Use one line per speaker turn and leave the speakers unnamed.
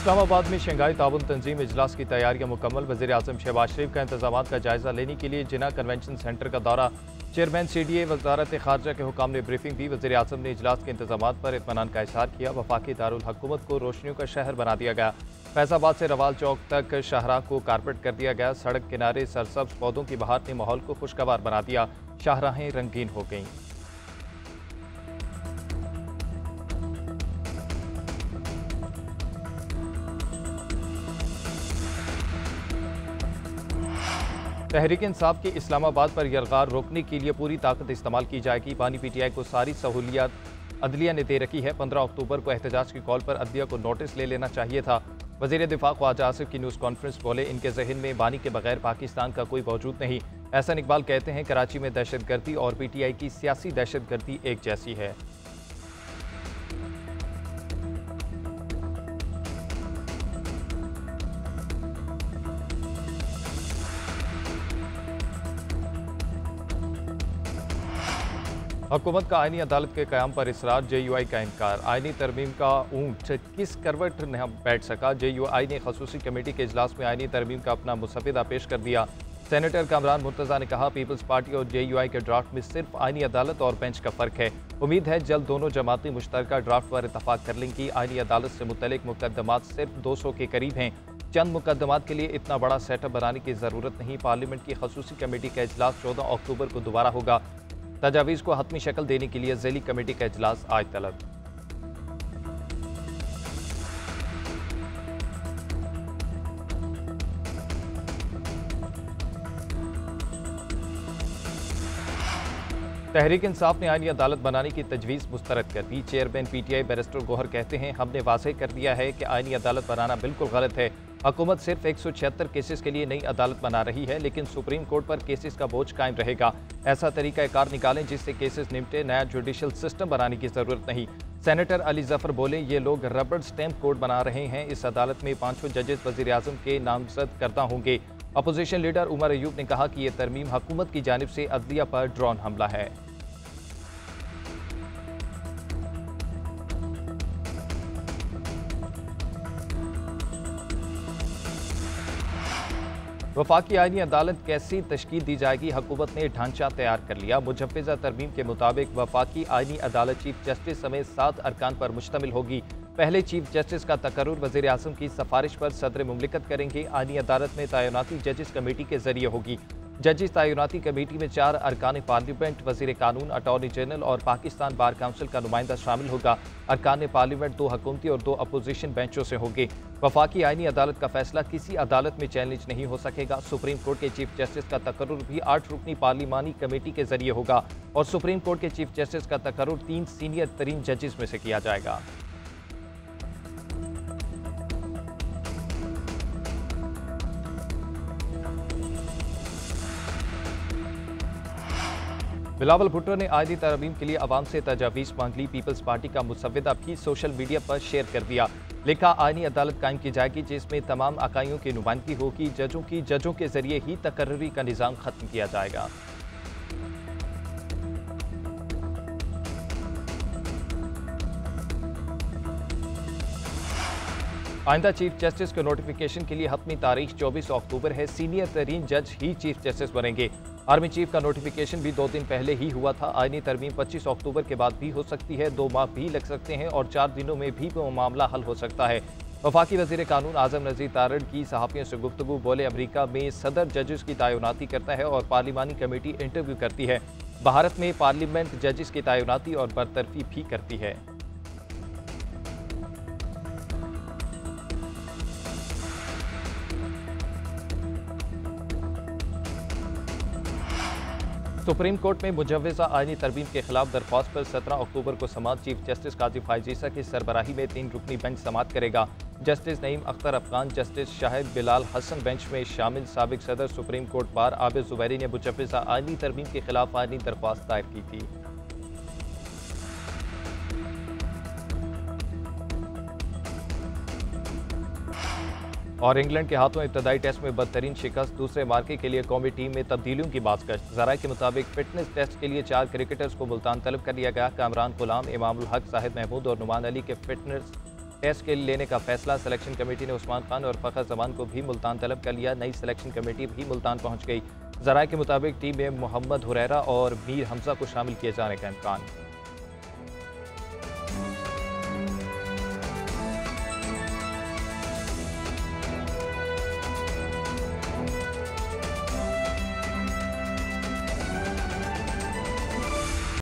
इस्लामाबाद में शंघाई ताउन तंजीम इजलास की तैयारियां मुकम्मल। वज़ीर आज़म शहबाज शरीफ का इंतजामात का जायजा लेने के लिए जिना कन्वेंशन सेंटर का दौरा। चेयरमैन CDA वजारत खारजा के हुकाम ने ब्रीफिंग दी। वज़ीर आज़म ने इजलास के इंतजामात पर इत्मीनान का इज़हार किया। वफाकी दारुल हुकूमत को रोशनियों का शहर बना दिया गया। फैजाबाद से रवाल चौक तक शाहराह को कारपेट कर दिया गया। सड़क किनारे सरसब्ज पौधों की बहार ने माहौल को खुशगवार बना दिया। शाहराहें रंगीन हो गईं। तहरीक इंसाफ की इस्लामाबाद पर यलगार रोकने के लिए पूरी ताकत इस्तेमाल की जाएगी। बानी PTI को सारी सहूलियात अदलिया ने दे रखी है। 15 अक्टूबर को एहतजाज की कॉल पर अदलिया को नोटिस ले लेना चाहिए था। वज़ीर दिफा ख्वाजा आसिफ की न्यूज़ कॉन्फ्रेंस बोले, इनके जहन में बानी के बगैर पाकिस्तान का कोई वजूद नहीं। एहसन इकबाल कहते हैं कराची में दहशतगर्दी और PTI की सियासी दहशतगर्दी एक जैसी है। हुकूमत का आईनी अदालत के क़याम पर इसरार। JUI का इनकार। आईनी तरमीम का ऊँट किस करवट न बैठ सका। JUI ने खसूसी कमेटी के इजलास में आईनी तरमीम का अपना मुसविदा पेश कर दिया। सेनेटर कामरान मुर्तज़ा ने कहा, पीपल्स पार्टी और JUI के ड्राफ्ट में सिर्फ आईनी अदालत और बेंच का फ़र्क है। उम्मीद है जल्द दोनों जमातें मुश्तरका ड्राफ्ट पर इतफाक़ कर लेंगी। आईनी अदालत से मुतल्लिक़ मुकदमात सिर्फ 200 के करीब हैं। चंद मुकदमात के लिए इतना बड़ा सेटअप बनाने की ज़रूरत नहीं। पार्लियामेंट की खसूसी कमेटी का इजलास 14 अक्टूबर को दोबारा होगा। तजावीज़ को हतमी शक्ल देने के लिए ज़ैली कमेटी का इजलास आज तलब। तहरीक इंसाफ ने आईनी अदालत बनाने की तजवीज़ मुस्तरद कर दी। चेयरमैन PTI बैरिस्टर गौहर कहते हैं, हमने वाज़ेह कर दिया है कि आईनी अदालत बनाना बिल्कुल गलत है। हुकूमत सिर्फ 176 केसेस के लिए नई अदालत बना रही है, लेकिन सुप्रीम कोर्ट पर केसेस का बोझ कायम रहेगा। ऐसा तरीका कार निकालें जिससे केसेस निपटे। नया जुडिशल सिस्टम बनाने की जरूरत नहीं। सेनेटर अली जफर बोले, ये लोग रबड़ स्टैंप कोड बना रहे हैं। इस अदालत में 5 जजेस वज़ीर आज़म के नामजद करदा होंगे। अपोजिशन लीडर उमर अयूब ने कहा कि यह तरमीम हुकूमत की जानिब से अदलिया पर ड्रोन हमला है। वफाकी आईनी अदालत कैसी तश्कील दी जाएगी। हुकूमत ने ढांचा तैयार कर लिया। मुजव्वज़ा तरमीम के मुताबिक वफाकी आईनी अदालत चीफ जस्टिस समेत 7 अरकान पर मुश्तमिल होगी। पहले चीफ जस्टिस का तकर्रुर वज़ीर आज़म की सिफारिश पर सदर मुमलिकत करेंगे। आईनी अदालत में तैनाती जजिस कमेटी के जरिए होगी। जजिस तैनाती कमेटी में 4 अरकान पार्लियामेंट, वज़ीर कानून, अटॉर्नी जनरल और पाकिस्तान बार काउंसिल का नुमाइंदा शामिल होगा। अरकान पार्लियामेंट 2 हुकूमती और 2 अपोजिशन बेंचों से होंगे। वफाकी आईनी अदालत का फैसला किसी अदालत में चैलेंज नहीं हो सकेगा। सुप्रीम कोर्ट के चीफ जस्टिस का तकर्रुर भी 8 रुकनी पार्लिमानी कमेटी के जरिए होगा और सुप्रीम कोर्ट के चीफ जस्टिस का तकर्रुर 3 सीनियर तरीन जजेस में से किया जाएगा। बिलावल भुट्टो ने आईनी तरमीम के लिए अवाम से तजावीज़ मांग ली। पीपल्स पार्टी का मुसविदा भी सोशल मीडिया पर शेयर कर दिया। लिखा, आईनी अदालत कायम की जाएगी जिसमें तमाम अकाइयों की नुमाइंदगी होगी। जजों के जरिए ही तकर्रुरी का निज़ाम खत्म किया जाएगा। आइंदा चीफ जस्टिस के नोटिफिकेशन के लिए हतमी तारीख 24 अक्टूबर है। सीनियर तरीन जज ही चीफ जस्टिस बनेंगे। आर्मी चीफ का नोटिफिकेशन भी 2 दिन पहले ही हुआ था। आईनी तरमीम 25 अक्टूबर के बाद भी हो सकती है। 2 माह भी लग सकते हैं और 4 दिनों में भी मामला हल हो सकता है। वफाकी वज़ीर कानून आज़म नज़ीर तारड़ की सहाफ़ियों से गुफ्तगू। बोले, अमरीका में सदर जजेस की तैनाती करता है और पार्लिमानी कमेटी इंटरव्यू करती है। भारत में पार्लियामेंट जजेस की तैनाती और बरतरफी भी करती है। सुप्रीम कोर्ट में मुजव्वज़ा आईनी तरमीम के खिलाफ दरख्वास्त पर 17 अक्टूबर को समात। चीफ जस्टिस काजी फाइज ईसा की सरबराही में 3 रुकनी बेंच समात करेगा। Justice Naeem Akhtar Afghan, justice Shahid Bilal Hasan bench में शामिल। साबिक सदर supreme court bar Abid Zubairi ने मुजव्वज़ा आईनी तरमीम के खिलाफ आईनी दरख्वास्त दायर की थी। और इंग्लैंड के हाथों इब्तदाई टेस्ट में बदतरीन शिकस्त। दूसरे मार्के के लिए कौमी टीम में तब्दीलियों की बाज़गश्त। ज़राए के मुताबिक फिटनेस टेस्ट के लिए 4 क्रिकेटर्स को मुल्तान तलब कर लिया गया। कामरान गुलाम, इमामुल हक, साहिद महमूद और नुमान अली के फिटनेस टेस्ट के लेने का फैसला। सिलेक्शन कमेटी ने उस्मान खान और फ़खर जमान को भी मुल्तान तलब कर लिया। नई सिलेक्शन कमेटी भी मुल्तान पहुंच गई। ज़राए के मुताबिक टीम में मोहम्मद हुरैरा और मीर हमजा को शामिल किए जाने का इम्कान।